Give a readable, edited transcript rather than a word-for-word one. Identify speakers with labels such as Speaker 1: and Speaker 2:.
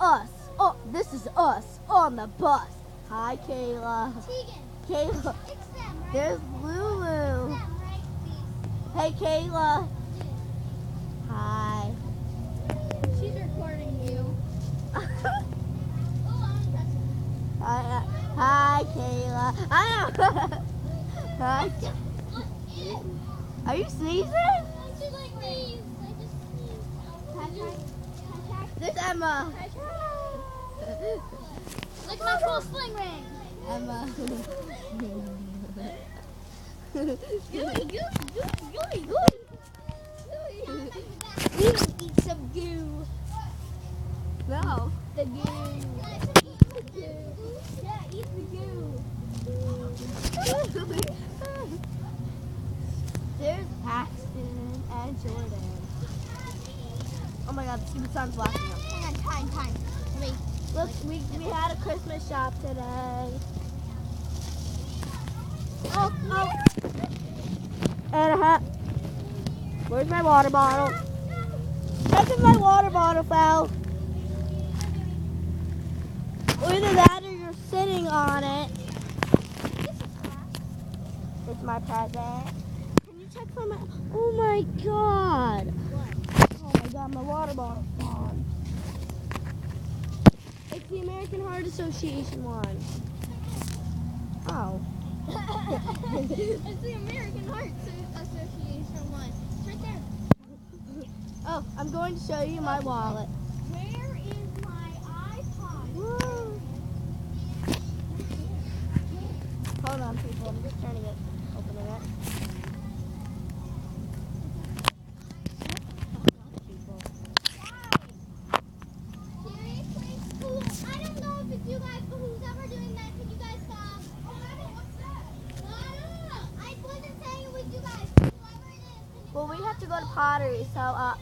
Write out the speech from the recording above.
Speaker 1: us. Oh, this is us on the bus. Hi, Kayla.
Speaker 2: Tegan.
Speaker 1: Kayla.
Speaker 2: It's them, right?
Speaker 1: There's Lulu.
Speaker 2: Them, right?
Speaker 1: Hey, Kayla. Hi.
Speaker 2: She's recording you.
Speaker 1: Hi,
Speaker 2: Oh, I'm impressed.
Speaker 1: hi, Kayla. I know. Hi. Are you sneezing?
Speaker 2: I just like these. I just sneezed.
Speaker 1: There's Emma.
Speaker 2: Look at my cool sling ring.
Speaker 1: Emma.
Speaker 2: You eat some goo.
Speaker 1: No.
Speaker 2: The goo. Yeah, eat the goo.
Speaker 1: There's Paxton and Jordan. Oh my god, the stupid sun's blocking them.
Speaker 2: Hang on, time. Wait.
Speaker 1: Look, we had a Christmas shop today. Oh. And a hat. Where's my water bottle? Check if my water bottle fell. Either that or you're sitting on it. It's my present. Can you check for my... Oh my god. Oh my god, my water bottle's gone. It's the American Heart Association one. Oh.
Speaker 2: It's the American Heart Association one. It's right there.
Speaker 1: Oh, I'm going to show you my wallet.
Speaker 2: Where is my iPod?
Speaker 1: Woo. Hold on, people. I'm just turning it. Opening it.
Speaker 2: Seriously? I don't know if it's you guys, but who's ever doing that, can you guys stop? What's that? I don't know. I wasn't saying it was you guys. Whoever it is.
Speaker 1: Well, we have to go to Pottery, so, bye.